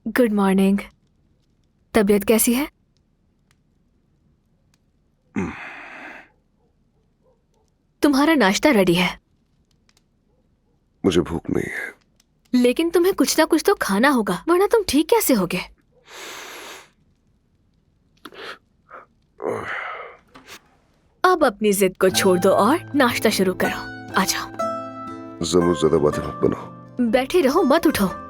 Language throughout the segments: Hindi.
Good morning. तबीयत कैसी है? तुम्हारा नाश्ता रेडी है। मुझे भूख नहीं है। लेकिन तुम्हें कुछ ना कुछ तो खाना होगा, वरना तुम ठीक कैसे होगे? अब अपनी जिद को छोड़ दो और नाश्ता शुरू करो। आ जाओ। जरूर ज्यादा बातें मत बनाओ। बैठे रहो, मत उठो।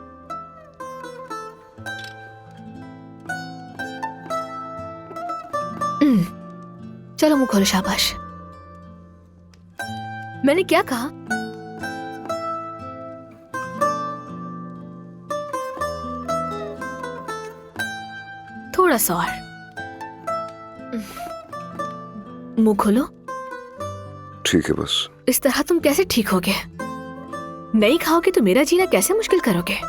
चलो मुंह खोलो, शाबाश। मैंने क्या कहा? थोड़ा सा और। मुंह खोलो। ठीक है बस। इस तरह तुम कैसे ठीक होगे? नहीं खाओगे तो मेरा जीना कैसे मुश्किल करोगे?